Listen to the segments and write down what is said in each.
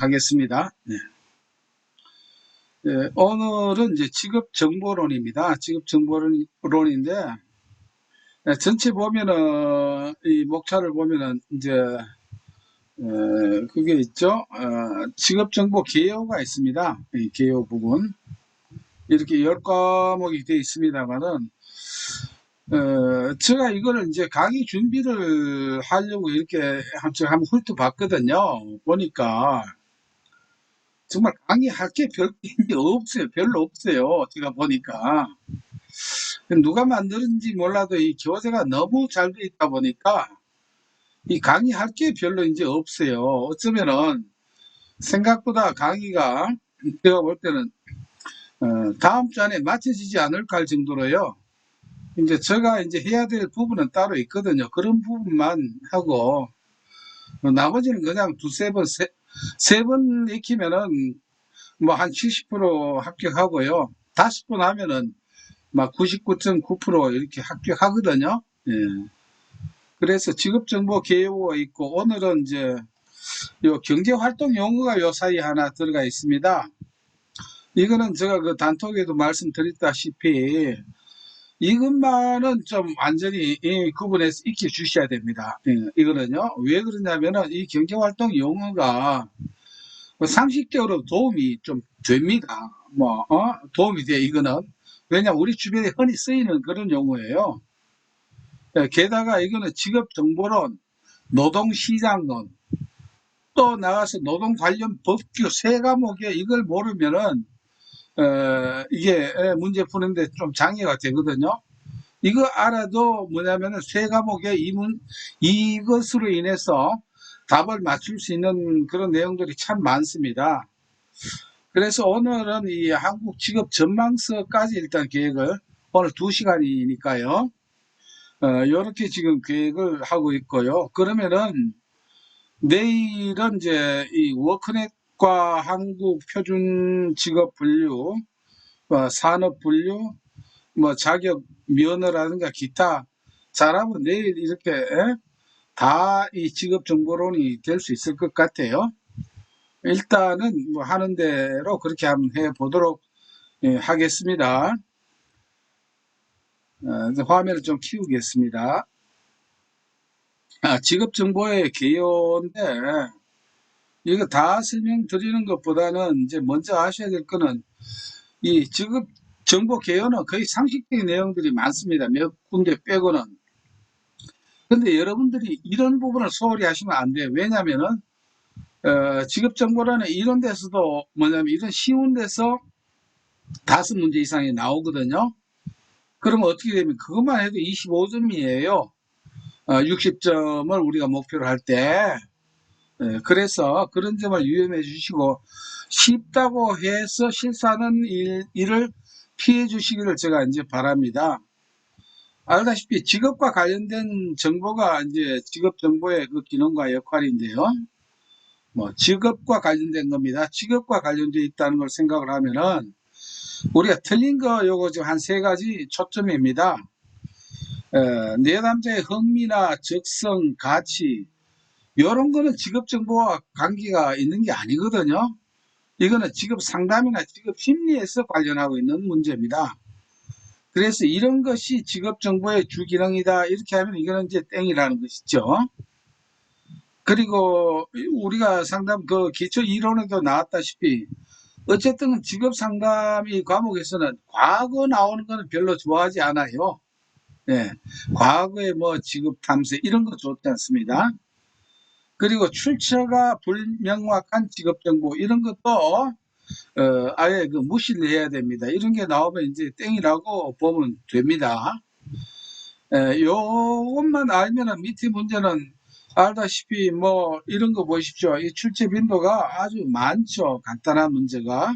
하겠습니다. 네. 네, 오늘은 이제 직업정보론입니다. 직업정보론인데, 네, 전체 보면은, 이 목차를 보면은, 이제, 그게 있죠. 직업정보 개요가 있습니다. 이 개요 부분. 이렇게 10과목이 되어 있습니다만은, 제가 이거를 이제 강의 준비를 하려고 이렇게 제가 한번 훑어봤거든요. 보니까, 정말 강의할 게 별로 없어요. 제가 보니까. 누가 만드는지 몰라도 이 교재가 너무 잘 돼 있다 보니까 이 강의할 게 별로 이제 없어요. 어쩌면은 생각보다 강의가 제가 볼 때는 다음 주 안에 마쳐지지 않을까 할 정도로요. 이제 제가 이제 해야 될 부분은 따로 있거든요. 그런 부분만 하고 나머지는 그냥 두세 번, 세 번 익히면은 뭐 한 70% 합격하고요. 5번 하면은 막 99.9% 이렇게 합격하거든요. 예. 그래서 직업정보 개요가 있고 오늘은 이제 요 경제활동 용어가 요 사이에 하나 들어가 있습니다. 이거는 제가 그 단톡에도 말씀드렸다시피 이것만은 좀 완전히 구분해서 익혀 주셔야 됩니다. 예, 이거는요. 왜 그러냐면은 이 경제활동 용어가 상식적으로 도움이 좀 됩니다. 도움이 돼, 이거는. 왜냐면 우리 주변에 흔히 쓰이는 그런 용어예요. 게다가 이거는 직업정보론, 노동시장론, 또 나가서 노동 관련 법규 세 과목에 이걸 모르면은, 이게 문제 푸는데 좀 장애가 되거든요. 이거 알아도 뭐냐면은 세 과목에 이것으로 인해서 답을 맞출 수 있는 그런 내용들이 참 많습니다. 그래서 오늘은 이 한국 직업 전망서까지 일단 계획을 오늘 2시간이니까요. 요렇게 지금 계획을 하고 있고요. 그러면은 내일은 이제 이 워크넷과 한국 표준 직업 분류, 산업 분류, 뭐 자격 면허라든가 기타 잘하면 내일 이렇게 다 이 직업 정보론이 될 수 있을 것 같아요. 일단은 뭐 하는 대로 그렇게 한번 해 보도록 하겠습니다. 화면을 좀 키우겠습니다. 직업 정보의 개요인데 이거 다 설명드리는 것보다는 이제 먼저 아셔야 될 거는 이 직업 정보 개요는 거의 상식적인 내용들이 많습니다. 몇 군데 빼고는. 근데 여러분들이 이런 부분을 소홀히 하시면 안 돼요. 왜냐면은 직업 정보라는 이런 데서도 뭐냐면 이런 쉬운 데서 5문제 이상이 나오거든요. 그러면 어떻게 되면 그것만 해도 25점이에요. 60점을 우리가 목표로 할 때. 그래서 그런 점을 유념해 주시고 쉽다고 해서 실수하는 일을 피해 주시기를 제가 이제 바랍니다. 알다시피 직업과 관련된 정보가 이제 직업 정보의 그 기능과 역할인데요. 뭐 직업과 관련된 겁니다. 직업과 관련되어 있다는 걸 생각을 하면은 우리가 틀린 거 요거 지금 한 3가지 초점입니다. 내담자의 흥미나 적성, 가치 이런 거는 직업 정보와 관계가 있는 게 아니거든요. 이거는 직업 상담이나 직업 심리에서 관련하고 있는 문제입니다. 그래서 이런 것이 직업 정보의 주기능이다 이렇게 하면 이거는 이제 땡이라는 것이죠. 그리고 우리가 상담 그 기초 이론에도 나왔다시피 어쨌든 직업 상담이 과목에서는 과거 나오는 거는 별로 좋아하지 않아요. 예, 과거에 뭐 직업 탐색 이런 거 좋지 않습니다. 그리고 출처가 불명확한 직업 정보 이런 것도 아예 그 무시를 해야 됩니다. 이런 게 나오면 이제 땡이라고 보면 됩니다. 요것만 알면은 밑에 문제는 알다시피 뭐 이런 거 보십시오. 이 출제 빈도가 아주 많죠. 간단한 문제가.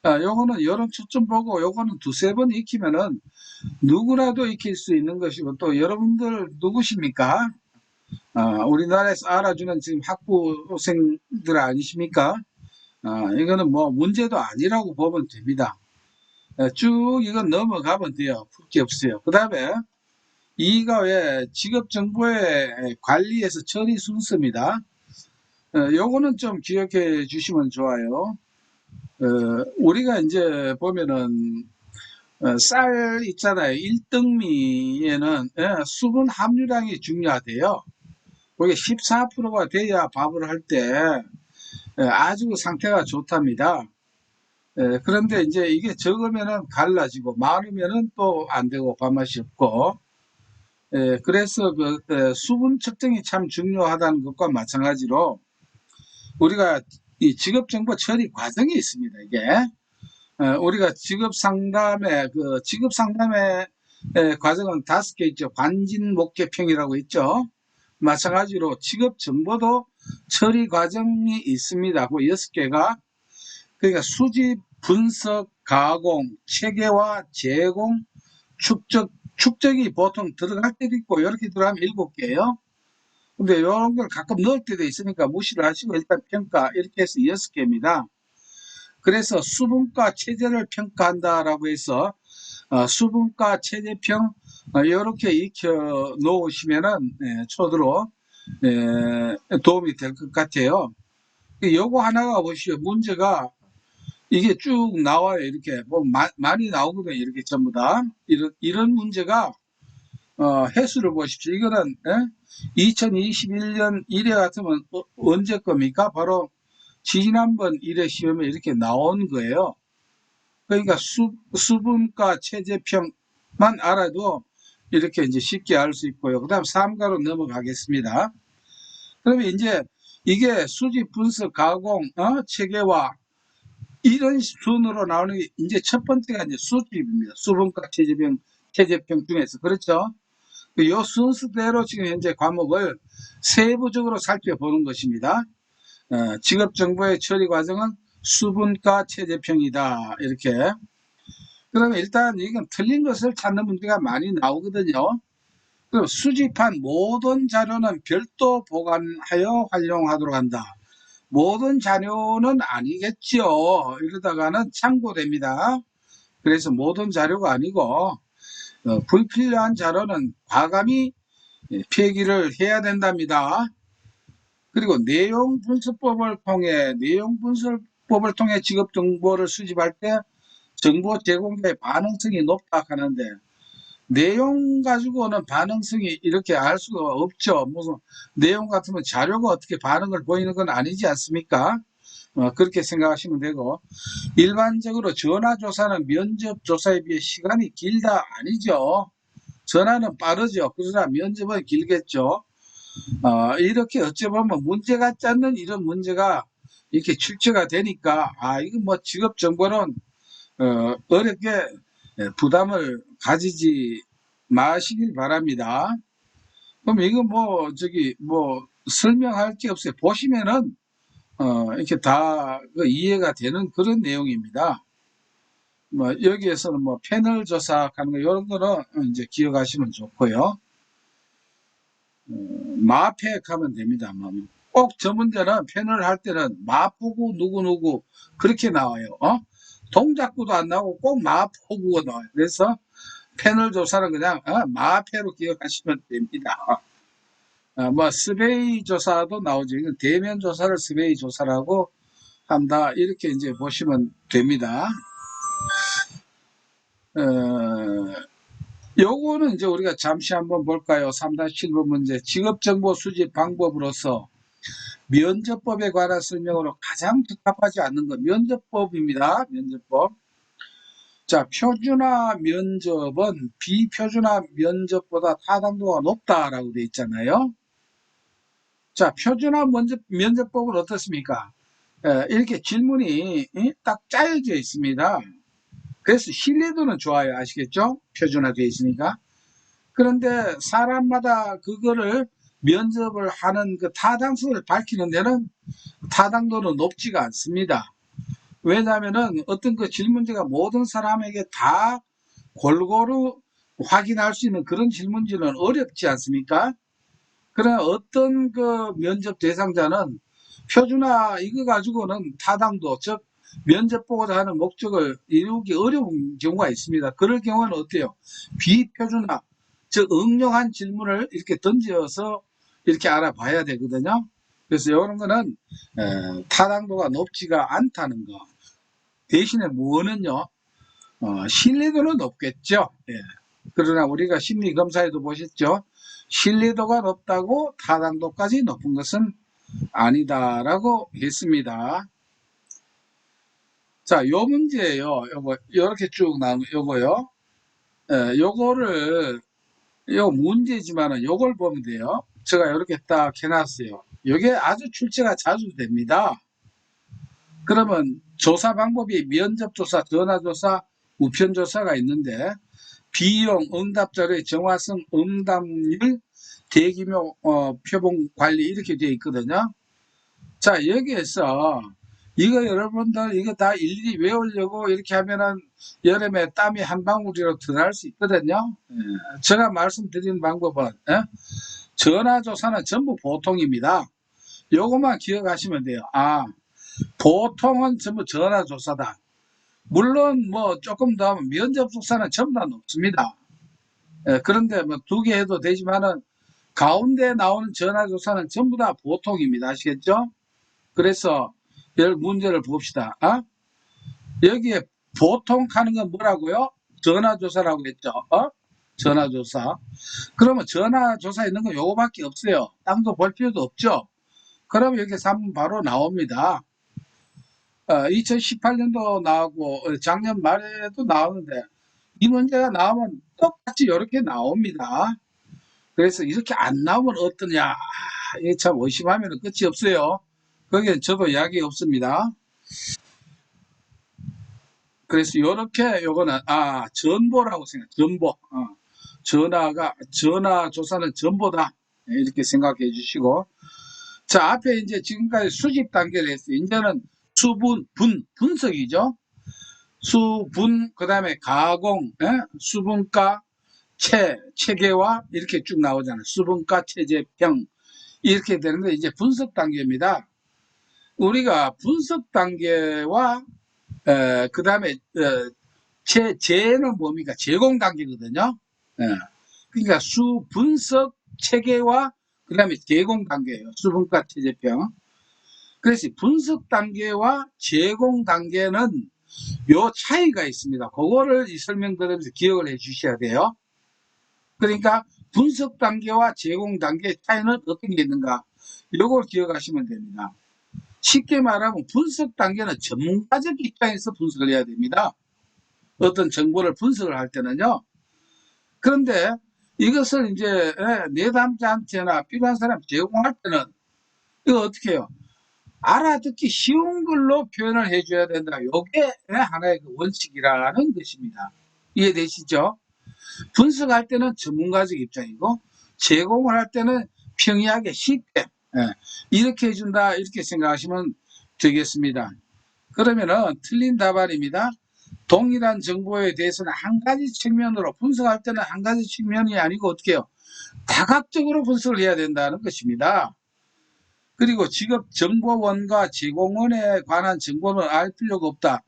요거는 여론 초점 보고 요거는 2-3번 익히면은 누구라도 익힐 수 있는 것이고 또 여러분들 누구십니까? 우리나라에서 알아주는 지금 학부생들 아니십니까? 이거는 뭐 문제도 아니라고 보면 됩니다. 쭉 이건 넘어가면 돼요. 풀 게 없어요. 그 다음에 이가 왜 직업정보의 관리에서 처리 순서입니다. 요거는 좀 기억해 주시면 좋아요. 우리가 이제 보면은 쌀 있잖아요. 1등미에는 수분 함유량이 중요하대요. 그게 14%가 돼야 밥을 할 때 아주 상태가 좋답니다. 그런데 이제 이게 적으면은 갈라지고 많으면은 또 안 되고 밥맛이 없고, 그래서 그 수분 측정이 참 중요하다는 것과 마찬가지로 우리가 이 직업 정보 처리 과정이 있습니다. 이게 우리가 직업 상담의 과정은 5개 있죠. 관진 목계평이라고 있죠. 마찬가지로 직업 정보도 처리 과정이 있습니다. 그 6개가. 그러니까 수집, 분석, 가공, 체계화, 제공, 축적이 보통 들어갈 때도 있고 이렇게 들어가면 7개예요. 근데 이런 걸 가끔 넣을 때도 있으니까 무시를 하시고 일단 평가 이렇게 해서 6개입니다. 그래서 수분과 체제를 평가한다라고 해서 수분과 체제평 이렇게 익혀 놓으시면은 초도로 도움이 될 것 같아요. 요거 하나가 보시죠. 문제가 이게 쭉 나와요. 이렇게 뭐 많이 나오거든요. 이렇게 전부 다 이런 문제가 해수를 보십시오. 이거는 2021년 1회 같으면 언제 겁니까? 바로 지난번 1회 시험에 이렇게 나온 거예요. 그러니까 수분과 체제평만 알아도 이렇게 이제 쉽게 알 수 있고요. 그 다음 3가로 넘어가겠습니다. 그러면 이제 이게 수집, 분석, 가공, 체계화 이런 순으로 나오는 게 이제 첫 번째가 이제 수집입니다. 수분과 체제평 중에서 그렇죠. 이 순서대로 지금 현재 과목을 세부적으로 살펴보는 것입니다. 직업정보의 처리 과정은 수분과 체제평이다. 이렇게. 그러면 일단 이건 틀린 것을 찾는 문제가 많이 나오거든요. 그럼 수집한 모든 자료는 별도 보관하여 활용하도록 한다. 모든 자료는 아니겠죠. 이러다가는 참고됩니다. 그래서 모든 자료가 아니고 불필요한 자료는 과감히 폐기를 해야 된답니다. 그리고 내용 분석법을 통해 직업 정보를 수집할 때 정보 제공자의 반응성이 높다 하는데 내용 가지고는 반응성이 이렇게 알 수가 없죠. 무슨 내용 같으면 자료가 어떻게 반응을 보이는 건 아니지 않습니까? 그렇게 생각하시면 되고 일반적으로 전화조사는 면접조사에 비해 시간이 길다 아니죠. 전화는 빠르죠. 그러나 면접은 길겠죠. 이렇게 어찌 보면 문제 같지 않는 이런 문제가 이렇게 출제가 되니까 이거 뭐 직업 정보는 어렵게 부담을 가지지 마시길 바랍니다. 그럼 이거 뭐 설명할 게 없어요. 보시면은 이렇게 다 이해가 되는 그런 내용입니다. 뭐 여기에서는 뭐 패널 조사하는 거 이런 거는 이제 기억하시면 좋고요. 마팩 하면 됩니다. 꼭 저 문제는 패널 할 때는 마포구 누구누구 그렇게 나와요. 동작구도 안 나오고 꼭 마포구가 나와요. 그래서 패널 조사는 그냥 마패로 기억하시면 됩니다. 뭐 스베이 조사도 나오죠. 이건 대면 조사를 스베이 조사라고 한다. 이렇게 이제 보시면 됩니다. 요거는 이제 우리가 잠시 한번 볼까요? 3-7번 문제. 직업정보 수집 방법으로서 면접법에 관한 설명으로 가장 적합하지 않는 것. 면접법입니다. 면접법. 자, 표준화 면접은 비표준화 면접보다 타당도가 높다라고 되어 있잖아요. 자, 표준화 면접법은 어떻습니까? 이렇게 질문이 딱 짜여져 있습니다. 그래서 신뢰도는 좋아요. 아시겠죠? 표준화되어 있으니까. 그런데 사람마다 그거를 면접을 하는 그 타당성을 밝히는 데는 타당도는 높지가 않습니다. 왜냐하면은 어떤 그 질문지가 모든 사람에게 다 골고루 확인할 수 있는 그런 질문지는 어렵지 않습니까? 그러나 어떤 그 면접 대상자는 표준화 이거 가지고는 타당도, 즉 면접 보고자 하는 목적을 이루기 어려운 경우가 있습니다. 그럴 경우는 어때요? 비표준화, 즉 응용한 질문을 이렇게 던져서 이렇게 알아봐야 되거든요. 그래서 이런 거는 타당도가 높지가 않다는 거. 대신에 뭐는요, 신뢰도는 높겠죠. 예. 그러나 우리가 심리 검사에도 보셨죠. 신뢰도가 높다고 타당도까지 높은 것은 아니다라고 했습니다. 자, 요 문제예요. 요거 이렇게 쭉 나오는 요거요. 요거를 요 문제지만은 요걸 보면 돼요. 제가 이렇게 딱 해놨어요. 요게 아주 출제가 자주 됩니다. 그러면 조사 방법이 면접조사, 전화조사, 우편조사가 있는데 비용, 응답자료의 정확성, 응답률, 대규모 표본 관리 이렇게 되어 있거든요. 자, 여기에서 이거 여러분들 이거 다 일일이 외우려고 이렇게 하면은 여름에 땀이 한 방울이라도 들어갈 수 있거든요. 제가 말씀드리는 방법은 전화조사는 전부 보통입니다. 요것만 기억하시면 돼요. 아, 보통은 전부 전화조사다. 물론 뭐 조금 더 면접조사는 전부 다 높습니다. 그런데 뭐 두 개 해도 되지만은 가운데 나오는 전화조사는 전부 다 보통입니다. 아시겠죠? 그래서 열 문제를 봅시다. 여기에 보통 하는 건 뭐라고요? 전화조사라고 했죠. 전화조사. 그러면 전화조사 있는 건 요거밖에 없어요. 땅도 볼 필요도 없죠. 그럼 여기 3번 바로 나옵니다. 2018년도 나오고 작년 말에도 나오는데 이 문제가 나오면 똑같이 이렇게 나옵니다. 그래서 이렇게 안 나오면 어떠냐? 이게 참 의심하면 끝이 없어요. 거기에 저도 이야기 없습니다. 그래서 이렇게 요거는 전보라고 생각. 전보. 전화 조사는 전보다. 이렇게 생각해 주시고. 자, 앞에 이제 지금까지 수집 단계를 했어요. 이제는 수분, 분석이죠. 수분, 그 다음에 가공, 수분가, 체계화 이렇게 쭉 나오잖아요. 수분가, 체제평 이렇게 되는데 이제 분석 단계입니다. 우리가 분석 단계와 그 다음에 제는 뭡니까? 제공 단계거든요. 예. 그러니까 수 분석 체계와 그 다음에 제공 단계예요. 수분가 체제평. 그래서 분석 단계와 제공 단계는 요 차이가 있습니다. 그거를 설명드리면서 기억을 해 주셔야 돼요. 그러니까 분석 단계와 제공 단계의 차이는 어떤 게 있는가? 요걸 기억하시면 됩니다. 쉽게 말하면 분석 단계는 전문가적 입장에서 분석을 해야 됩니다. 어떤 정보를 분석을 할 때는요. 그런데 이것을 이제 내담자한테나 필요한 사람 제공할 때는 이거 어떻게 해요? 알아듣기 쉬운 걸로 표현을 해줘야 된다. 이게 하나의 그 원칙이라는 것입니다. 이해되시죠? 분석할 때는 전문가적 입장이고 제공을 할 때는 평이하게 쉽게 이렇게 해준다 이렇게 생각하시면 되겠습니다. 그러면은 틀린 답안입니다. 동일한 정보에 대해서는 한 가지 측면으로 분석할 때는 한 가지 측면이 아니고 어떻게 해요? 다각적으로 분석을 해야 된다는 것입니다. 그리고 직업정보원과 제공원에 관한 정보는 알 필요가 없다.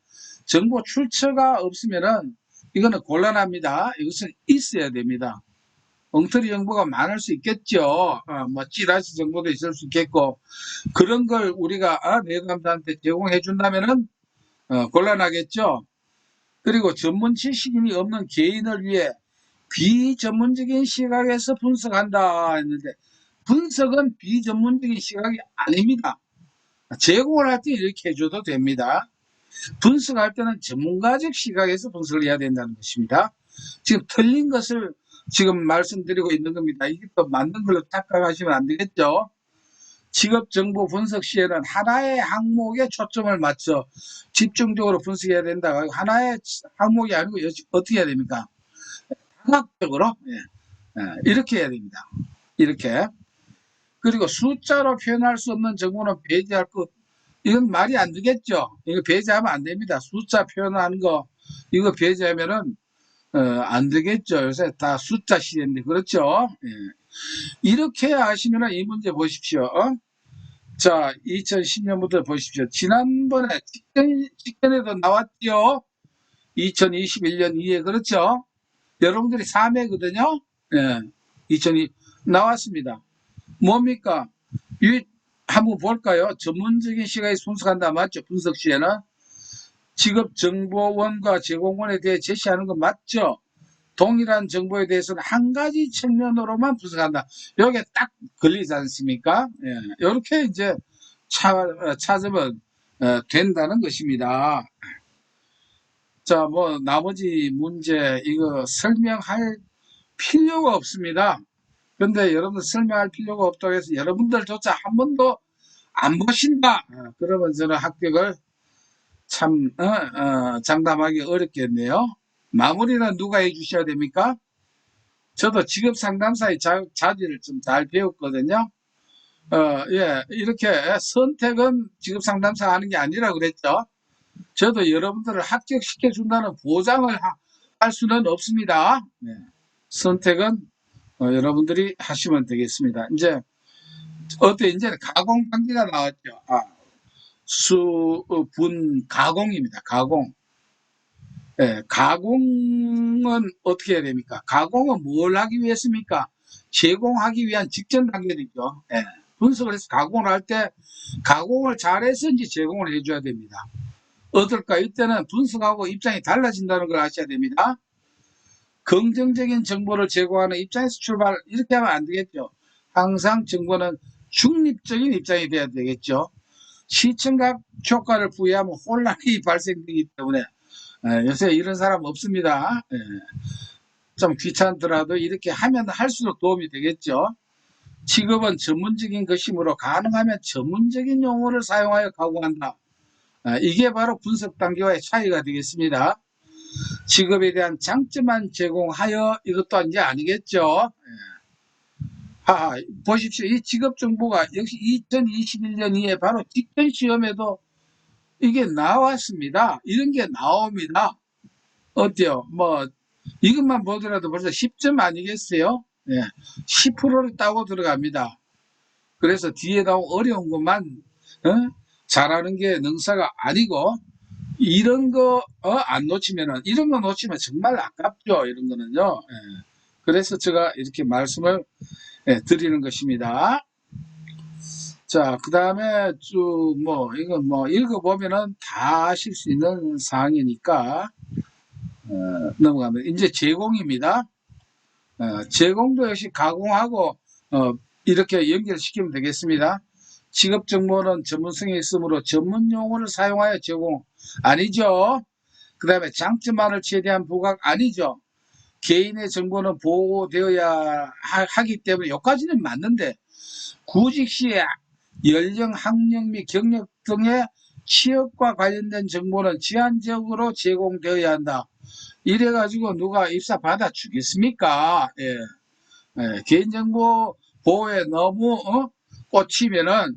정보 출처가 없으면은 이거는 곤란합니다. 이것은 있어야 됩니다. 엉터리 정보가 많을 수 있겠죠. 뭐 찌라시 정보도 있을 수 있겠고 그런 걸 우리가 내담자한테 제공해 준다면은 곤란하겠죠. 그리고 전문 지식인이 없는 개인을 위해 비전문적인 시각에서 분석한다 했는데 분석은 비전문적인 시각이 아닙니다. 제공을 할 때 이렇게 해줘도 됩니다. 분석할 때는 전문가적 시각에서 분석을 해야 된다는 것입니다. 지금 틀린 것을 지금 말씀드리고 있는 겁니다. 이게 또 맞는 걸로 착각하시면 안 되겠죠. 직업정보 분석 시에는 하나의 항목에 초점을 맞춰 집중적으로 분석해야 된다. 하나의 항목이 아니고 어떻게 해야 됩니까? 다각적으로 이렇게 해야 됩니다. 이렇게. 그리고 숫자로 표현할 수 없는 정보는 배제할 것. 이건 말이 안 되겠죠. 이거 배제하면 안 됩니다. 숫자 표현하는 거 이거 배제하면은 안 되겠죠. 요새 다 숫자 시대인데 그렇죠. 이렇게 하시면 이 문제 보십시오. 자, 2010년부터 보십시오. 지난번에 직전에도 나왔죠. 2021년 2회 그렇죠. 여러분들이 3회거든요. 예, 2002 나왔습니다. 뭡니까? 한번 볼까요? 전문적인 시각이 분석한다 맞죠? 분석 시에는 직업정보원과 제공원에 대해 제시하는 거 맞죠? 동일한 정보에 대해서는 한 가지 측면으로만 분석한다. 여기에 딱 걸리지 않습니까? 예, 이렇게 이제 찾으면 된다는 것입니다. 자, 뭐 나머지 문제 이거 설명할 필요가 없습니다. 근데 여러분들 설명할 필요가 없다고 해서 여러분들조차 한 번도 안 보신다. 그러면 저는 합격을 참 장담하기 어렵겠네요. 마무리는 누가 해주셔야 됩니까? 저도 직업 상담사의 자질을 좀 잘 배웠거든요. 예, 이렇게 선택은 직업 상담사 하는 게 아니라 그랬죠. 저도 여러분들을 합격시켜 준다는 보장을 할 수는 없습니다. 네. 선택은 여러분들이 하시면 되겠습니다. 이제 이제 가공 단계가 나왔죠. 수분 가공입니다. 가공. 예, 가공은 어떻게 해야 됩니까? 가공은 뭘 하기 위해습니까? 제공하기 위한 직전 단계이죠. 예, 분석을 해서 가공을 할 때 가공을 잘해서 이제 제공을 해줘야 됩니다. 어떨까? 이때는 분석하고 입장이 달라진다는 걸 아셔야 됩니다. 긍정적인 정보를 제공하는 입장에서 출발, 이렇게 하면 안 되겠죠. 항상 정보는 중립적인 입장이 돼야 되겠죠. 시청각 효과를 부여하면 혼란이 발생되기 때문에 요새 이런 사람 없습니다. 좀 귀찮더라도 이렇게 하면 할수록 도움이 되겠죠. 직업은 전문적인 것이므로 가능하면 전문적인 용어를 사용하여 가공한다. 이게 바로 분석 단계와의 차이가 되겠습니다. 직업에 대한 장점만 제공하여 이것도 이제 아니겠죠. 보십시오. 이 직업 정보가 역시 2021년 이에 바로 직전 시험에도 이게 나왔습니다. 이런 게 나옵니다. 어때요? 뭐 이것만 보더라도 벌써 10점 아니겠어요? 예, 10%를 따고 들어갑니다. 그래서 뒤에 나온 어려운 것만 잘하는 게 능사가 아니고 이런 거 안 놓치면은 이런 거 놓치면 정말 아깝죠. 이런 거는요. 예. 그래서 제가 이렇게 말씀을 드리는 것입니다. 자, 그 다음에 쭉 이거 읽어보면은 다 아실 수 있는 사항이니까 넘어가면 이제 제공입니다. 제공도 역시 가공하고 이렇게 연결시키면 되겠습니다. 직업 정보는 전문성이 있으므로 전문 용어를 사용하여 제공 아니죠. 그 다음에 장점만을 최대한 부각 아니죠. 개인의 정보는 보호되어야 하기 때문에 여기까지는 맞는데 구직 시에 연령, 학력 및 경력 등의 취업과 관련된 정보는 제한적으로 제공되어야 한다. 이래가지고 누가 입사 받아 주겠습니까? 예. 예. 개인정보 보호에 너무 꽂히면은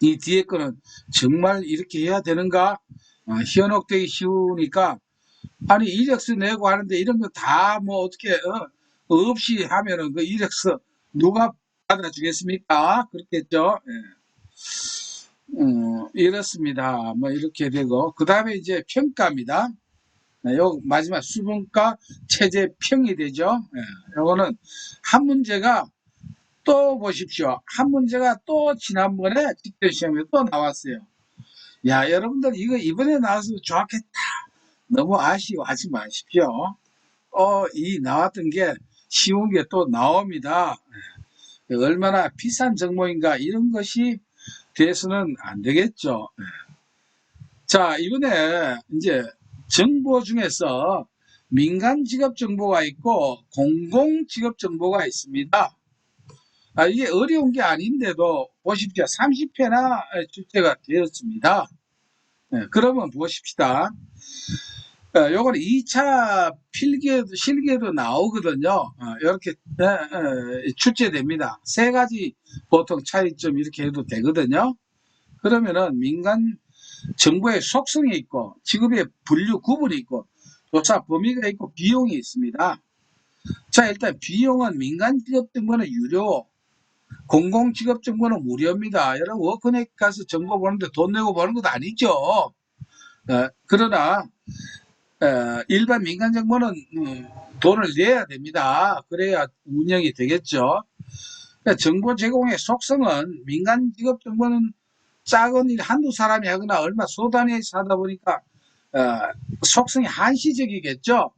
이 뒤에 거는 정말 이렇게 해야 되는가? 현혹되기 쉬우니까 아니 이력서 내고 하는데 이런 거 다 어떻게 없이 하면은 그 이력서 누가 받아주겠습니까? 그렇겠죠. 예. 이렇습니다. 이렇게 되고 그 다음에 이제 평가입니다. 요 마지막 수분과 체제평이 되죠. 예, 요거는 한 문제가 또 보십시오. 한 문제가 또 지난번에 직전 시험에 또 나왔어요. 야, 여러분들 이거 이번에 나와서 좋았겠다. 너무 아쉬워하지 마십시오. 이 나왔던 게 쉬운 게 또 나옵니다. 얼마나 비싼 정보인가 이런 것이 돼서는 안 되겠죠. 자, 이번에 이제 정보 중에서 민간 직업 정보가 있고 공공 직업 정보가 있습니다. 이게 어려운 게 아닌데도 보십시오. 30회나 출제가 되었습니다. 그러면 보십시다. 요거는 2차 실기에도 나오거든요. 이렇게 출제됩니다. 세 가지 보통 차이점 이렇게 해도 되거든요. 그러면은 민간 정보의 속성이 있고 직업의 분류 구분이 있고 조사 범위가 있고 비용이 있습니다. 자, 일단 비용은 민간 직업 정보는 유료, 공공 직업 정보는 무료입니다. 여러분 워크넷 가서 정보 보는데 돈 내고 보는 것도 아니죠. 그러나 일반 민간 정보는 돈을 내야 됩니다. 그래야 운영이 되겠죠. 정보 제공의 속성은 민간 기업 정보는 작은 일 한두 사람이 하거나 얼마 소단위에서 하다 보니까 어, 속성이 한시적이겠죠.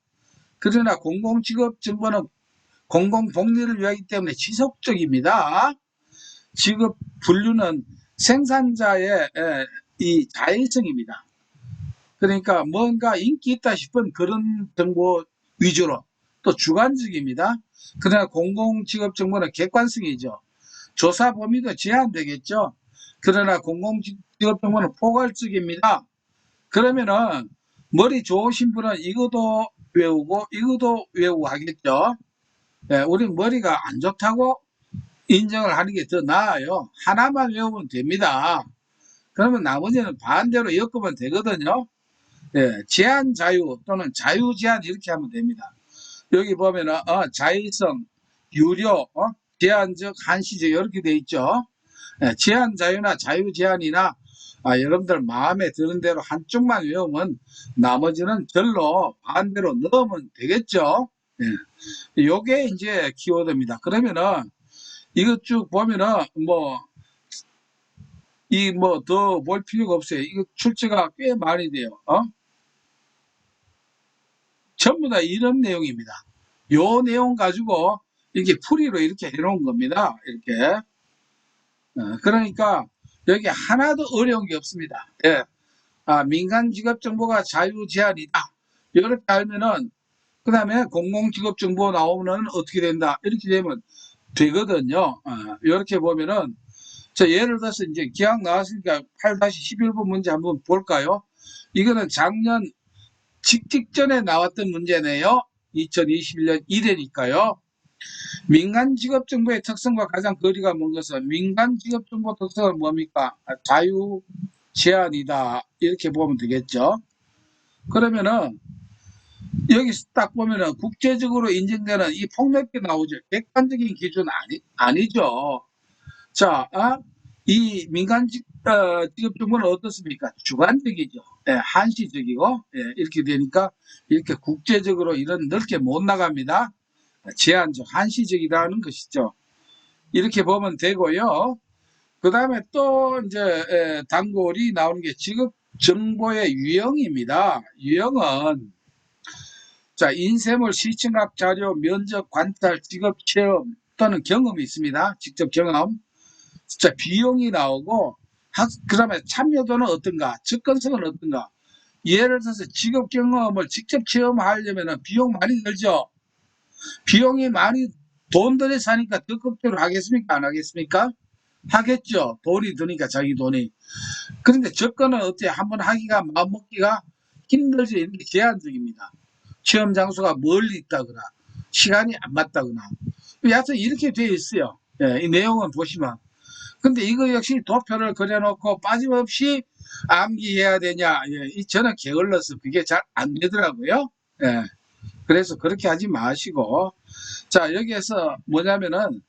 그러나 공공직업 정보는 공공복리를 위하기 때문에 지속적입니다. 직업 분류는 생산자의 이 자율성입니다. 그러니까 뭔가 인기 있다 싶은 그런 정보 위주로 또 주관적입니다. 그러나 공공직업 정보는 객관성이죠. 조사 범위도 제한되겠죠. 그러나 공공직업 정보는 포괄적입니다. 그러면은 머리 좋으신 분은 이것도 외우고 이것도 외우고 하겠죠. 예, 우리 머리가 안 좋다고 인정을 하는 게 더 나아요. 하나만 외우면 됩니다. 그러면 나머지는 반대로 엮으면 되거든요. 예, 제한 자유 또는 자유 제한 이렇게 하면 됩니다. 여기 보면은 자율성, 유료, 제한적, 한시적 이렇게 돼 있죠. 예, 제한 자유나 자유 제한이나 여러분들 마음에 드는 대로 한쪽만 외우면 나머지는 절로 반대로 넣으면 되겠죠. 예, 요게 이제 키워드입니다. 그러면은 이것 쭉 보면은 뭐 이 뭐 더 볼 필요가 없어요. 이거 출제가 꽤 많이 돼요. 전부 다 이런 내용입니다. 요 내용 가지고 이렇게 풀이로 이렇게 해놓은 겁니다. 이렇게. 그러니까 여기 하나도 어려운 게 없습니다. 예. 민간 직업 정보가 자유 제한이다. 이렇게 알면은 그 다음에 공공 직업 정보 나오면은 어떻게 된다. 이렇게 되면 되거든요. 이렇게 보면은 자 예를 들어서 이제 기억 나왔으니까 8-11번 문제 한번 볼까요? 이거는 작년 직전에 나왔던 문제네요. 2021년 1회니까요. 민간 직업 정보의 특성과 가장 거리가 먼 것은 민간 직업 정보 특성은 뭡니까? 자유 제한이다. 이렇게 보면 되겠죠. 그러면은 여기서 딱 보면은 국제적으로 인정되는 이 폭넓게 나오죠. 객관적인 기준 아니죠. 자, 이 민간 직업 정보는 어떻습니까? 주관적이죠. 예, 한시적이고, 예, 이렇게 되니까 이렇게 국제적으로 이런 넓게 못 나갑니다. 제한적, 한시적이라는 것이죠. 이렇게 보면 되고요. 그 다음에 또 이제 단골이 나오는 게 직업 정보의 유형입니다. 유형은 자 인쇄물, 시청각 자료, 면접, 관찰, 직업 체험 또는 경험이 있습니다. 직접 경험. 자 비용이 나오고 그다음에 참여도는 어떤가, 접근성은 어떤가. 예를 들어서 직업 경험을 직접 체험하려면 비용 많이 들죠. 비용이 많이 돈 들여 사니까 적극적으로 하겠습니까? 안 하겠습니까? 하겠죠. 돈이 드니까 자기 돈이. 그런데 접근은 어때요? 한번 하기가 마음먹기가 힘들지. 이렇게 제한적입니다. 체험 장소가 멀리 있다거나 시간이 안 맞다거나 여하튼 이렇게 되어 있어요. 예, 이 내용은 보시면. 근데 이거 역시 도표를 그려놓고 빠짐없이 암기해야 되냐. 예, 저는 게을러서 그게 잘 안 되더라고요. 예, 그래서 그렇게 하지 마시고 자 여기에서 뭐냐면은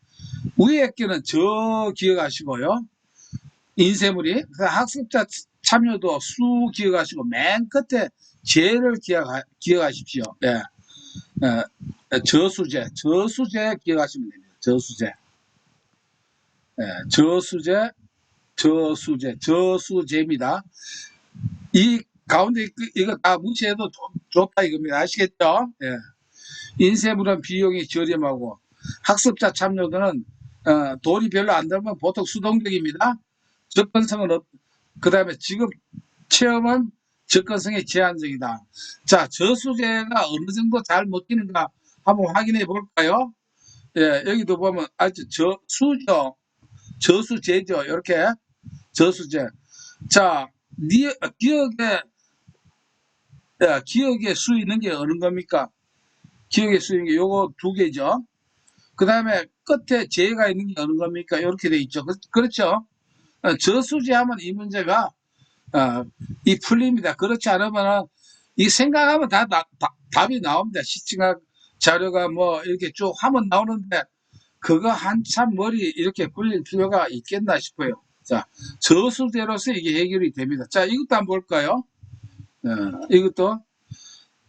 위에 거는 저 기억하시고요. 인쇄물이 그 학습자 참여도 수 기억하시고 맨 끝에 제를 기억하십시오. 예. 저수제 기억하시면 됩니다. 저수제. 예, 저수제입니다. 이 가운데 이거 다 무시해도 좋다 이겁니다. 아시겠죠? 예. 인쇄물은 비용이 저렴하고 학습자 참여도는 돈이 별로 안 들면 보통 수동적입니다. 접근성은 그 다음에 직업 체험은 접근성이 제한적이다. 자, 저수제가 어느 정도 잘 먹히는가 한번 확인해 볼까요? 예, 여기도 보면 아주 저수제죠. 이렇게 저수제. 자, 기억에 수 있는 게 어느 겁니까? 기억에 수 있는 게 요거 두 개죠. 그 다음에 끝에 제가 있는 게 어느 겁니까? 이렇게 돼 있죠. 그렇죠? 저수제 하면 이 문제가 이 풀립니다. 그렇지 않으면 이 생각하면 답이 나옵니다. 시청학 자료가 뭐 이렇게 쭉 하면 나오는데 그거 한참 머리 이렇게 굴릴 필요가 있겠나 싶어요. 자, 저수제로서 이게 해결이 됩니다. 자, 이것도 한번 볼까요? 이것도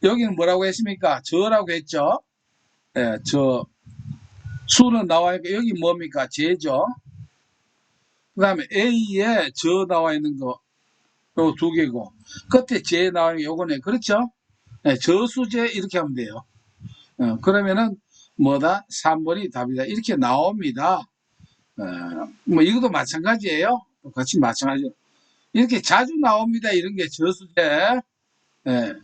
여기는 뭐라고 했습니까? 저라고 했죠. 예, 수는 나와있고, 여기 뭡니까? 제죠. 그 다음에 A에 저 나와 있는 거, 요 두 개고, 끝에 제 나와 있는 요거네. 그렇죠? 네, 저수제 이렇게 하면 돼요. 그러면은 뭐다? 3번이 답이다. 이렇게 나옵니다. 뭐 이것도 마찬가지예요. 똑같이 마찬가지로. 이렇게 자주 나옵니다. 이런 게 저수제.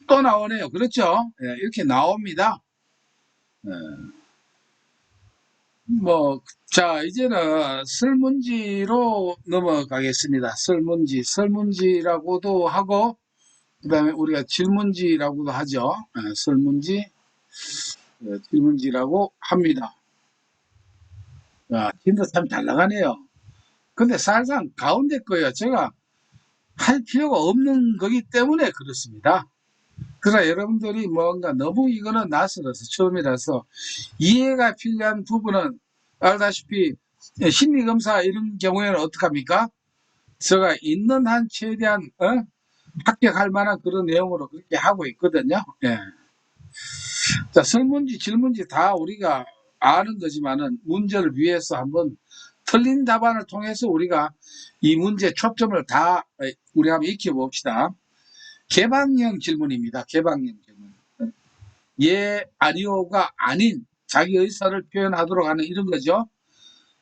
또 나오네요. 그렇죠? 이렇게 나옵니다. 뭐, 자, 이제는 설문지로 넘어가겠습니다. 설문지라고도 하고, 그 다음에 우리가 질문지라고도 하죠. 설문지, 질문지라고 합니다. 진도 참 잘 나가네요. 근데 사실상 가운데 거요. 제가 할 필요가 없는 거기 때문에 그렇습니다. 그러나 여러분들이 뭔가 너무 이거는 낯설어서 처음이라서 이해가 필요한 부분은 알다시피 심리검사 이런 경우에는 어떡합니까? 제가 있는 한 최대한 합격할 만한 그런 내용으로 그렇게 하고 있거든요. 예. 자, 설문지, 질문지 다 우리가 아는 거지만은 문제를 위해서 한번 틀린 답안을 통해서 우리가 이 문제 초점을 다 우리 한번 익혀봅시다. 개방형 질문입니다. 개방형 질문. 예, 아니오가 아닌 자기 의사를 표현하도록 하는 이런 거죠.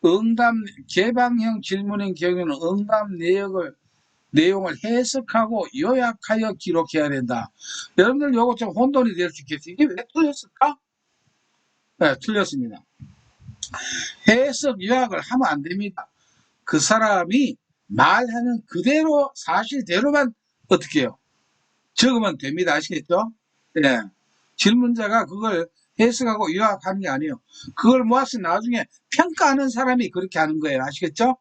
응답, 개방형 질문인 경우에는 응답 내용을 해석하고 요약하여 기록해야 된다. 여러분들 요거 좀 혼돈이 될 수 있겠어요. 이게 왜 틀렸을까? 네, 틀렸습니다. 해석 요약을 하면 안 됩니다. 그 사람이 말하는 그대로 사실대로만 어떻게 해요? 적으면 됩니다. 아시겠죠? 예. 질문자가 그걸 해석하고 요약하는 게 아니에요. 그걸 모아서 나중에 평가하는 사람이 그렇게 하는 거예요. 아시겠죠?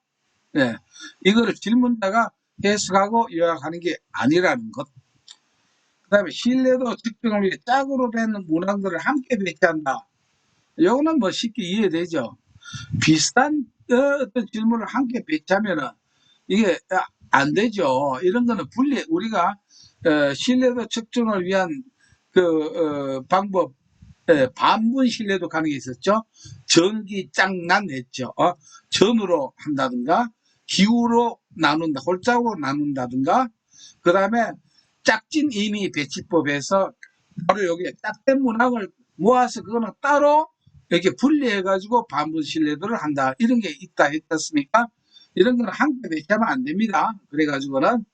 예. 이거를 질문자가 해석하고 요약하는 게 아니라는 것. 그 다음에 신뢰도 측정을 위해 짝으로 된 문항들을 함께 배치한다. 이거는 뭐 쉽게 이해되죠. 비슷한 어떤 질문을 함께 배치하면은 이게 안 되죠. 이런 거는 우리가 신뢰도 측정을 위한 방법, 반분 신뢰도 가는 게 있었죠. 전기장난 했죠. 전으로 한다든가, 기후로 나눈다, 홀짝으로 나눈다든가, 그 다음에 짝진 임의 배치법에서 바로 여기에 짝된 문항을 모아서 그거는 따로 이렇게 분리해가지고 반분 신뢰도를 한다. 이런 게 있다 했었습니까? 이런 거는 함께 배치하면 안 됩니다. 그래가지고는.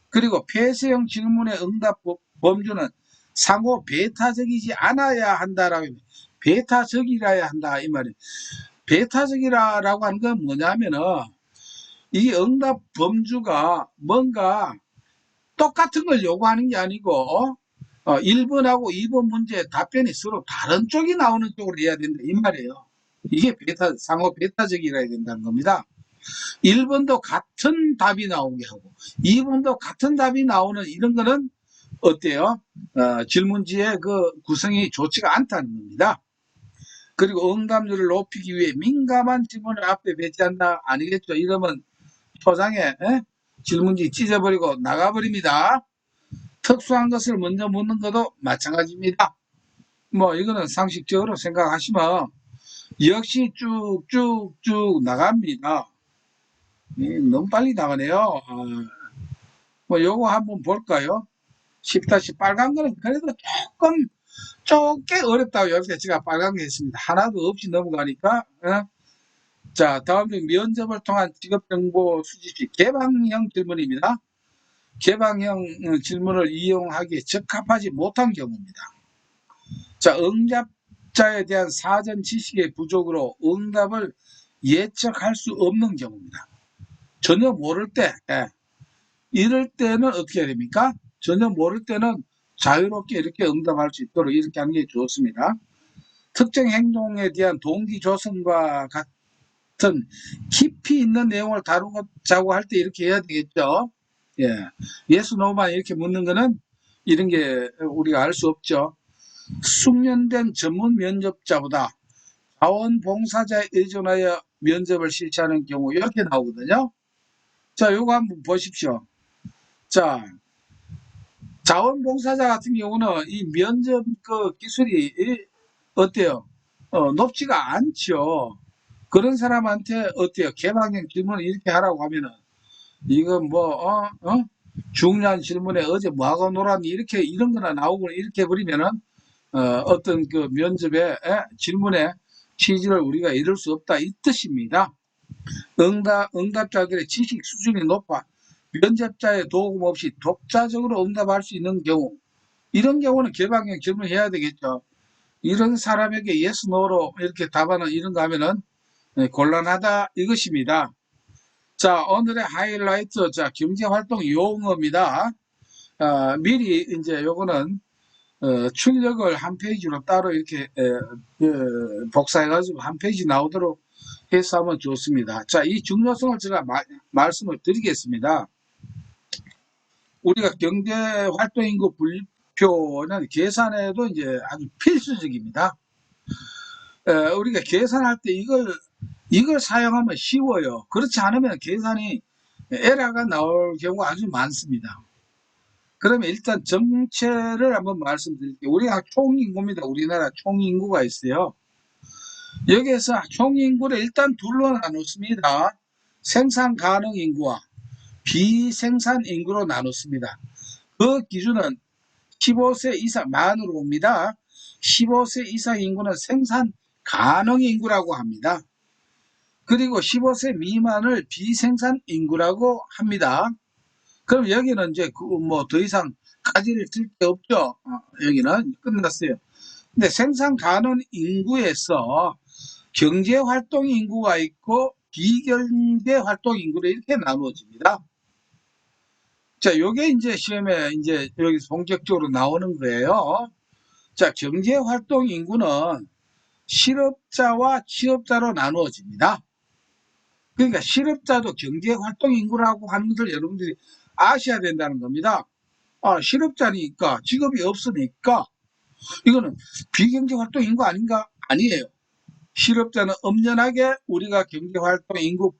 그리고 폐쇄형 질문의 응답 범주는 상호 배타적이지 않아야 한다라고 합니다. 배타적이라야 한다 이 말이에요. 배타적이라고 하는 건 뭐냐면은 이 응답 범주가 뭔가 똑같은 걸 요구하는 게 아니고 1번하고 2번 문제 답변이 서로 다른 쪽이 나오는 쪽으로 해야 된다 이 말이에요. 이게 상호 배타적이라야 된다는 겁니다. 1번도 같은 답이 나오게 하고 2번도 같은 답이 나오는 이런 거는 어때요? 질문지의 그 구성이 좋지가 않다는 겁니다. 그리고 응답률을 높이기 위해 민감한 질문을 앞에 배치한다 아니겠죠? 이러면 초장에 질문지 찢어버리고 나가버립니다. 특수한 것을 먼저 묻는 것도 마찬가지입니다. 뭐 이거는 상식적으로 생각하시면 역시 쭉쭉쭉 나갑니다. 너무 빨리 나가네요. 뭐 요거 한번 볼까요? 쉽다시 빨간 거는 그래도 조금 어렵다고 여기서 제가 빨간 게 있습니다. 하나도 없이 넘어가니까. 자, 다음 중 면접을 통한 직업정보 수집시 개방형 질문입니다. 개방형 질문을 이용하기에 적합하지 못한 경우입니다. 자, 응답자에 대한 사전 지식의 부족으로 응답을 예측할 수 없는 경우입니다. 전혀 모를 때, 이럴 때는 어떻게 해야 됩니까? 전혀 모를 때는 자유롭게 이렇게 응답할 수 있도록 이렇게 하는 게 좋습니다. 특정 행동에 대한 동기 조성과 같은 깊이 있는 내용을 다루자고 할 때 이렇게 해야 되겠죠. 예. 예스, 노만 이렇게 묻는 거는 이런 게 우리가 알 수 없죠. 숙련된 전문 면접자보다 자원봉사자에 의존하여 면접을 실시하는 경우 이렇게 나오거든요. 자, 요거 한번 보십시오. 자, 자원봉사자 같은 경우는 이 면접 그 기술이 어때요? 높지가 않죠. 그런 사람한테 어때요? 개방형 질문을 이렇게 하라고 하면은 이건 뭐 중요한 질문에 어제 뭐 하고 놀았니 이렇게 이런 거나 나오고 이렇게 버리면은 어떤 그 면접의 질문의 취지를 우리가 이룰 수 없다 이 뜻입니다. 응답자들의 지식 수준이 높아 면접자의 도움 없이 독자적으로 응답할 수 있는 경우, 이런 경우는 개방형 질문해야 되겠죠. 이런 사람에게 yes, no로 이렇게 답하는 이런 거 하면은 곤란하다 이것입니다. 자, 오늘의 하이라이트, 자, 경제활동 용어입니다. 미리 이제 요거는 출력을 한 페이지로 따로 이렇게 복사해가지고 한 페이지 나오도록 해서 하면 좋습니다. 자, 이 중요성을 제가 말씀을 드리겠습니다. 우리가 경제활동인구 분류표는 계산에도 이제 아주 필수적입니다. 우리가 계산할 때 이걸 사용하면 쉬워요. 그렇지 않으면 계산이 에러가 나올 경우가 아주 많습니다. 그러면 일단 정체를 한번 말씀드릴게요. 우리가 총인구입니다. 우리나라 총인구가 있어요. 여기에서 총인구를 일단 둘로 나눴습니다. 생산 가능 인구와 비생산 인구로 나눴습니다. 그 기준은 15세 이상 만으로 봅니다. 15세 이상 인구는 생산 가능 인구라고 합니다. 그리고 15세 미만을 비생산 인구라고 합니다. 그럼 여기는 이제 뭐 더 이상 가지를 들 게 없죠. 여기는 끝났어요. 근데 생산 가능 인구에서 경제 활동 인구가 있고 비경제 활동 인구로 이렇게 나누어집니다. 자, 요게 이제 시험에 이제 여기서 본격적으로 나오는 거예요. 자, 경제 활동 인구는 실업자와 취업자로 나누어집니다. 그러니까 실업자도 경제 활동 인구라고 하는 것을 여러분들이 아셔야 된다는 겁니다. 실업자니까 직업이 없으니까 이거는 비경제 활동 인구 아닌가? 아니에요. 실업자는 엄연하게 우리가 경제활동 인구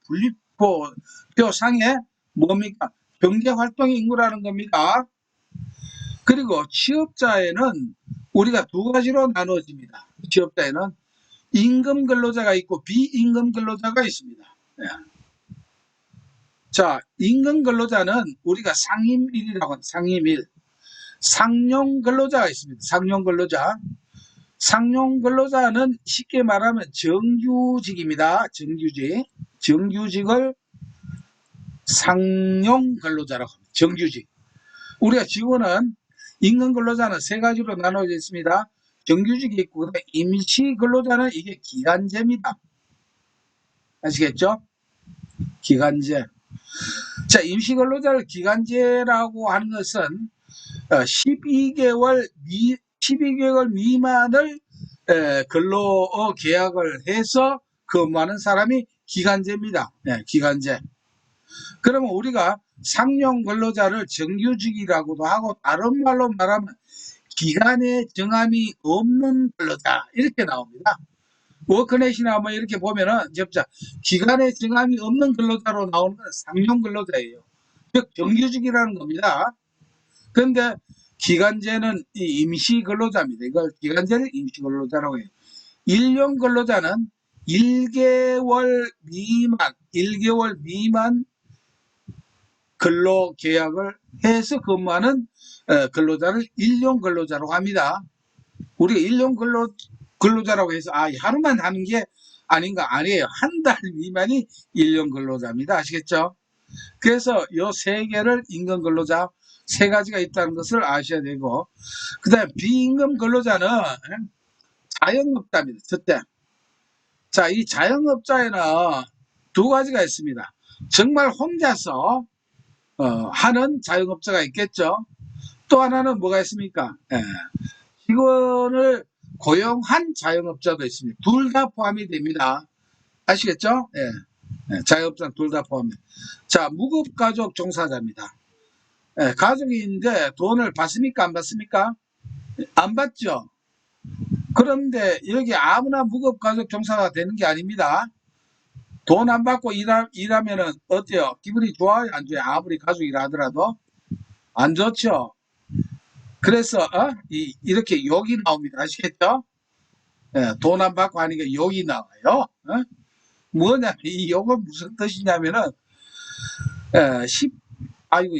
분류표상에 뭡니까? 경제활동 인구라는 겁니다. 그리고 취업자에는 우리가 두 가지로 나누어집니다. 취업자에는 임금 근로자가 있고 비임금 근로자가 있습니다. 네. 자, 임금 근로자는 우리가 상임일이라고 합니다. 상임일. 상용 근로자가 있습니다. 상용 근로자. 상용 근로자는 쉽게 말하면 정규직입니다. 정규직. 정규직을 상용 근로자라고 합니다. 정규직. 우리가 직원은 임금 근로자는 세 가지로 나눠져 있습니다. 정규직이 있고 임시 근로자는 이게 기간제입니다. 아시겠죠? 기간제. 자, 임시 근로자를 기간제라고 하는 것은 12개월 미만을 근로 계약을 해서 근무하는 사람이 기간제입니다. 기간제. 그러면 우리가 상용 근로자를 정규직이라고도 하고 다른 말로 말하면 기간의 정함이 없는 근로자 이렇게 나옵니다. 워크넷이나 뭐 이렇게 보면은 접자 기간의 정함이 없는 근로자로 나오는 건 상용 근로자예요. 즉 정규직이라는 겁니다. 그런데 기간제는 임시 근로자입니다. 이걸 기간제를 임시 근로자라고 해요. 일용 근로자는 1개월 미만 근로 계약을 해서 근무하는 근로자를 일용 근로자라고 합니다. 우리가 일용 근로자라고 해서 하루만 하는 게 아닌가? 아니에요. 한 달 미만이 일용 근로자입니다. 아시겠죠? 그래서 요 세 개를 임금 근로자 세 가지가 있다는 것을 아셔야 되고, 그 다음에 비임금 근로자는 자영업자입니다. 첫째. 자, 이 자영업자에는 두 가지가 있습니다. 정말 혼자서 하는 자영업자가 있겠죠. 또 하나는 뭐가 있습니까? 직원을 고용한 자영업자도 있습니다. 둘 다 포함이 됩니다. 아시겠죠? 자영업자는 둘 다 포함입니다. 자, 무급가족 종사자입니다. 가족이 있는데 돈을 받습니까? 안 받습니까? 안 받죠. 그런데 여기 아무나 무급가족 종사가 되는 게 아닙니다. 돈 안 받고 일하면은 어때요? 기분이 좋아요? 안 좋아요? 아무리 가족이라 하더라도 안 좋죠. 그래서 이렇게 욕이 나옵니다. 아시겠죠? 돈 안 받고 하니까 욕이 나와요. 뭐냐, 이 욕은 무슨 뜻이냐면은, 에, 10, 아이고,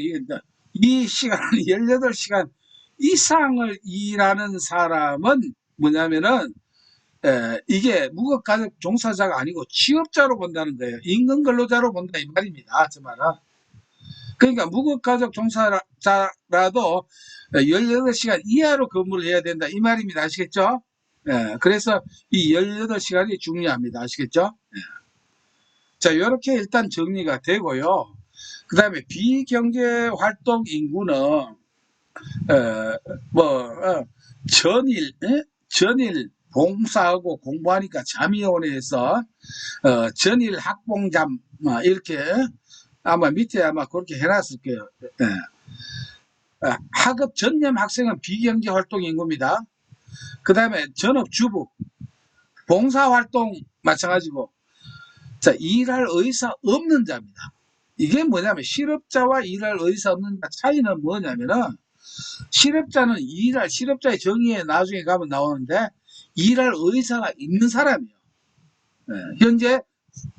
이 시간, 18시간 이상을 일하는 사람은 뭐냐면은, 이게 무급가족 종사자가 아니고 취업자로 본다는 거예요. 임금 근로자로 본다 이 말입니다. 저 말은. 그러니까 무급가족 종사자라도 18시간 이하로 근무를 해야 된다 이 말입니다. 아시겠죠? 그래서 이 18시간이 중요합니다. 아시겠죠? 자, 이렇게 일단 정리가 되고요. 그 다음에 비경제활동 인구는 뭐 전일 봉사하고 공부하니까 잠이오네에서 전일 학봉잠 이렇게 아마 밑에 아마 그렇게 해놨을 거예요. 학업 전념 학생은 비경제활동 인구입니다. 그 다음에 전업주부, 봉사활동 마찬가지고, 자, 일할 의사 없는 자입니다. 이게 뭐냐면 실업자와 일할 의사 없는 자 차이는 뭐냐면은 실업자의 정의에 나중에 가면 나오는데 일할 의사가 있는 사람이에요. 현재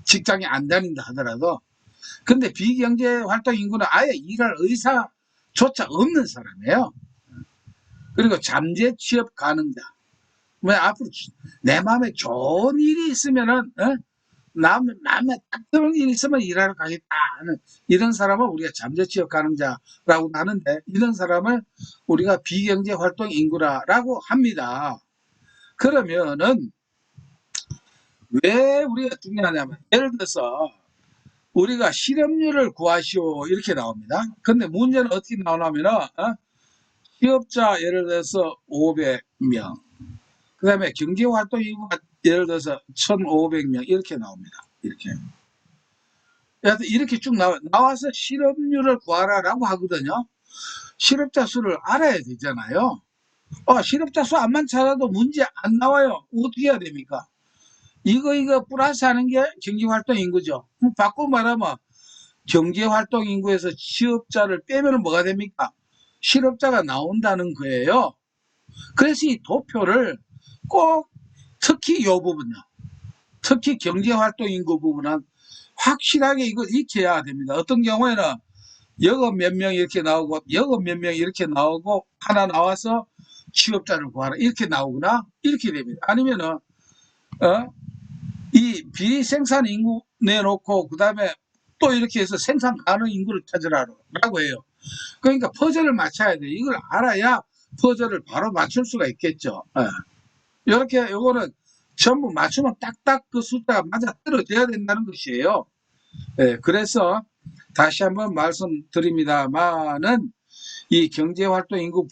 직장에 안 다닌다 하더라도. 근데 비경제활동 인구는 아예 일할 의사조차 없는 사람이에요. 그리고 잠재 취업 가능자. 왜 앞으로 내 마음에 좋은 일이 있으면은, 마음에 딱 드는 일이 있으면 일하러 가겠다 하는 이런 사람을 우리가 잠재 취업 가능자라고 하는데, 이런 사람을 우리가 비경제 활동 인구라고 합니다. 그러면은 왜 우리가 중요하냐면, 예를 들어서 우리가 실업률을 구하시오 이렇게 나옵니다. 근데 문제는 어떻게 나오냐면은 취업자 예를 들어서 500명, 그 다음에 경제활동 인구가 예를 들어서 1,500명 이렇게 나옵니다. 이렇게 쭉 나와서 실업률을 구하라라고 하거든요. 실업자 수를 알아야 되잖아요. 실업자 수 안만 찾아도 문제 안 나와요. 어떻게 해야 됩니까? 이거 플러스 하는 게 경제활동 인구죠. 바꿔 말하면 경제활동 인구에서 취업자를 빼면 뭐가 됩니까? 실업자가 나온다는 거예요. 그래서 이 도표를 꼭 특히 이 부분요. 특히 경제활동 인구 부분은 확실하게 이걸 익혀야 됩니다. 어떤 경우에는 여급 몇 명 이렇게 나오고 여급 몇 명 이렇게 나오고 하나 나와서 취업자를 구하라 이렇게 나오거나 이렇게 됩니다. 아니면은 이 비생산 인구 내놓고 그 다음에 또 이렇게 해서 생산 가능 인구를 찾으라고 해요. 그러니까 퍼즐을 맞춰야 돼요. 이걸 알아야 퍼즐을 바로 맞출 수가 있겠죠. 이렇게 요거는 전부 맞추면 딱딱 그 숫자가 맞아 떨어져야 된다는 것이에요. 그래서 다시 한번 말씀드립니다만은 이 경제활동 인구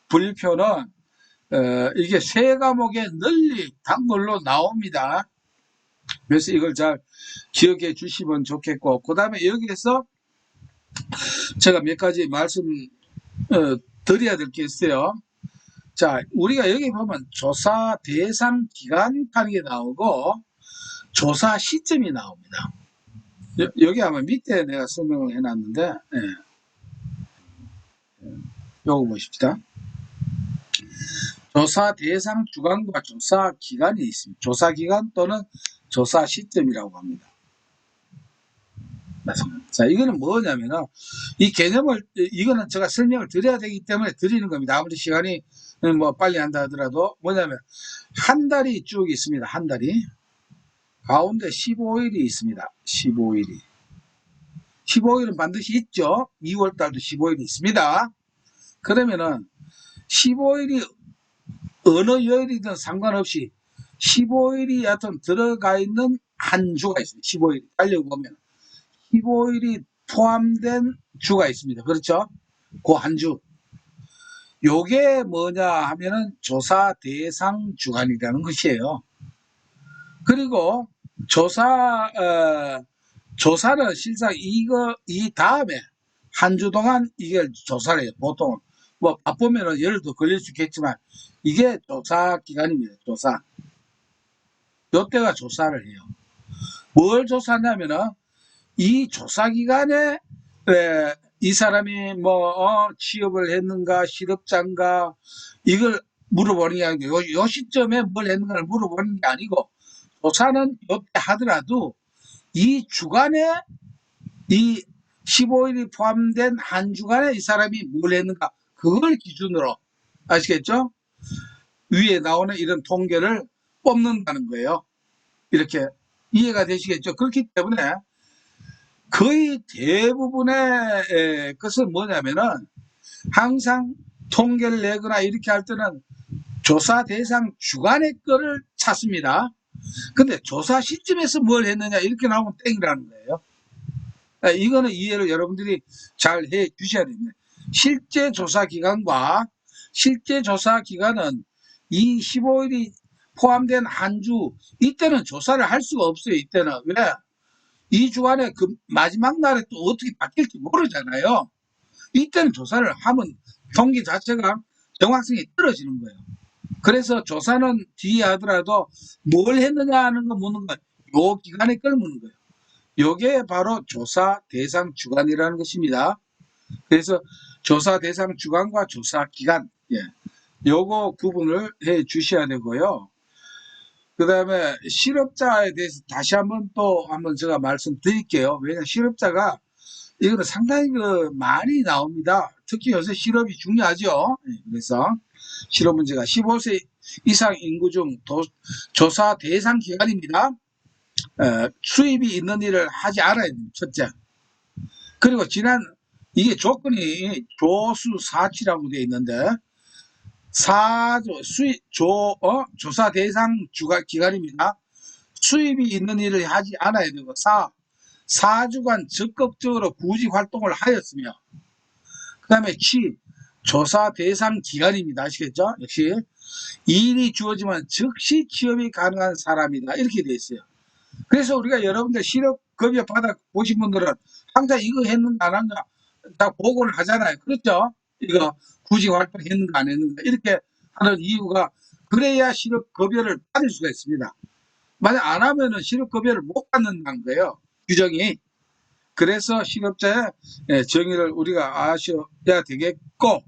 분류표는 이게 세 과목에 널리 단골로 나옵니다. 그래서 이걸 잘 기억해 주시면 좋겠고, 그 다음에 여기에서 제가 몇 가지 말씀 드려야 될 게 있어요. 자, 우리가 여기 보면 조사 대상 기간 하는 게 나오고 조사 시점이 나옵니다. 여기 아마 밑에 내가 설명을 해놨는데, 요거 보십시다. 조사 대상 주간과 조사 기간이 있습니다. 조사 기간 또는 조사 시점이라고 합니다. 자, 이거는 뭐냐면은, 이 개념을, 이거는 제가 설명을 드려야 되기 때문에 드리는 겁니다. 아무리 시간이 뭐 빨리 한다 하더라도, 뭐냐면, 한 달이 쭉 있습니다. 한 달이. 가운데 15일이 있습니다. 15일이. 15일은 반드시 있죠. 2월 달도 15일이 있습니다. 그러면은, 15일이 어느 요일이든 상관없이 15일이 여하튼 들어가 있는 한 주가 있습니다. 15일. 달려보면. 15일이 포함된 주가 있습니다. 그렇죠? 그 한 주. 요게 뭐냐 하면은 조사 대상 주간이라는 것이에요. 그리고 조사는 실상 이 다음에 한 주 동안 이걸 조사를 해요. 보통 뭐 바쁘면은 열흘도 걸릴 수 있겠지만 이게 조사 기간입니다. 조사. 요때가 조사를 해요. 뭘 조사하냐면은 이 조사 기간에 이 사람이 뭐 취업을 했는가 실업자인가 이걸 물어보는 게 아니고 요 시점에 뭘 했는가를 물어보는 게 아니고 조사는 요때 하더라도 이 주간에 이 15일이 포함된 한 주간에 이 사람이 뭘 했는가 그걸 기준으로 아시겠죠? 위에 나오는 이런 통계를 뽑는다는 거예요. 이렇게 이해가 되시겠죠? 그렇기 때문에 거의 대부분의 것은 뭐냐면은 항상 통계를 내거나 이렇게 할 때는 조사 대상 주간의 거를 찾습니다. 근데 조사 시점에서 뭘 했느냐 이렇게 나오면 땡이라는 거예요. 이거는 이해를 여러분들이 잘 해 주셔야 됩니다. 실제 조사 기간과 실제 조사 기간은 이 15일이 포함된 한 주, 이때는 조사를 할 수가 없어요. 이때는. 왜? 이 주간에 그 마지막 날에 또 어떻게 바뀔지 모르잖아요. 이때는 조사를 하면 통계 자체가 정확성이 떨어지는 거예요. 그래서 조사는 뒤에 하더라도 뭘 했느냐 하는 거 묻는 거예요. 요 기간에 걸 묻는 거예요. 요게 바로 조사 대상 주간이라는 것입니다. 그래서 조사 대상 주간과 조사 기간, 예, 요거 구분을 해 주셔야 되고요. 그 다음에 실업자에 대해서 다시 한번 또 한번 제가 말씀드릴게요. 왜냐하면 실업자가 이거는 상당히 많이 나옵니다. 특히 요새 실업이 중요하죠. 그래서 실업 문제가 15세 이상 인구 중 조사 대상 기간입니다. 수입이 있는 일을 하지 않아야 됩니다. 첫째. 그리고 이게 조건이 조수 사치라고 되어 있는데 조사 대상 기간입니다. 수입이 있는 일을 하지 않아야 되고 4주간 적극적으로 구직 활동을 하였으며 그 다음에 조사 대상 기간입니다. 아시겠죠? 역시 일이 주어지면 즉시 취업이 가능한 사람이다. 이렇게 되어 있어요. 그래서 우리가 여러분들 실업급여 받아 보신 분들은 항상 이거 했는가 안 했는가 다 보고를 하잖아요. 그렇죠? 이거 구직 활동 했는가 안 했는가 이렇게 하는 이유가 그래야 실업급여를 받을 수가 있습니다. 만약 안 하면은 실업급여를 못 받는다는 거예요. 규정이. 그래서 실업자의 정의를 우리가 아셔야 되겠고,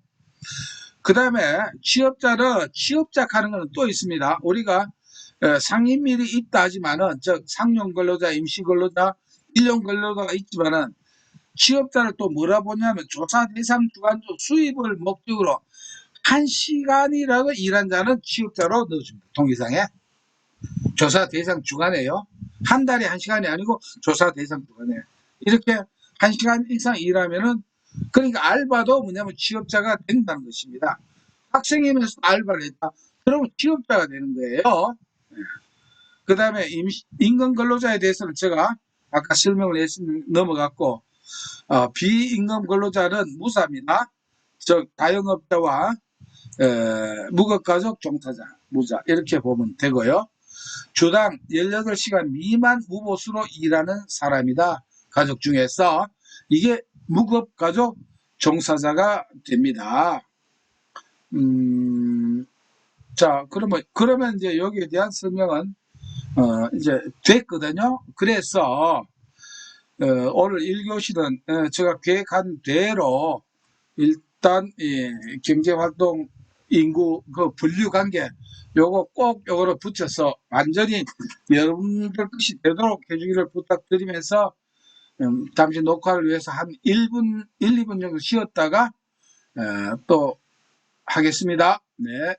그 다음에 취업자 하는 것은 또 있습니다. 우리가 상인밀이 있다 하지만은, 즉, 상용 근로자, 임시 근로자, 일용 근로자가 있지만은, 취업자를 또 뭐라 보냐면, 조사 대상 주간적 수입을 목적으로 1시간이라도 일한 자는 취업자로 넣어줍니다. 통계상에. 조사 대상 주간에요. 한 달에 1시간이 아니고 조사 대상 주간에. 이렇게 1시간 이상 일하면은, 그러니까 알바도 뭐냐면 취업자가 된다는 것입니다. 학생이면서 알바를 했다. 그러면 취업자가 되는 거예요. 그 다음에 임금 근로자에 대해서는 제가 아까 설명을 넘어갔고, 비임금 근로자는 무사입니다. 즉, 다영업자와 무급가족 종사자, 무자, 이렇게 보면 되고요. 주당 18시간 미만 무보수로 일하는 사람이다. 가족 중에서 이게 무급가족 종사자가 됩니다. 자, 그러면 이제 여기에 대한 설명은 이제 됐거든요. 그래서 오늘 1교시는 제가 계획한 대로 일단 경제활동 인구 그 분류관계 요거 꼭 요거를 붙여서 완전히 여러분들 것이 되도록 해주기를 부탁드리면서 잠시 녹화를 위해서 한 1분, 2분 정도 쉬었다가 또 하겠습니다. 네.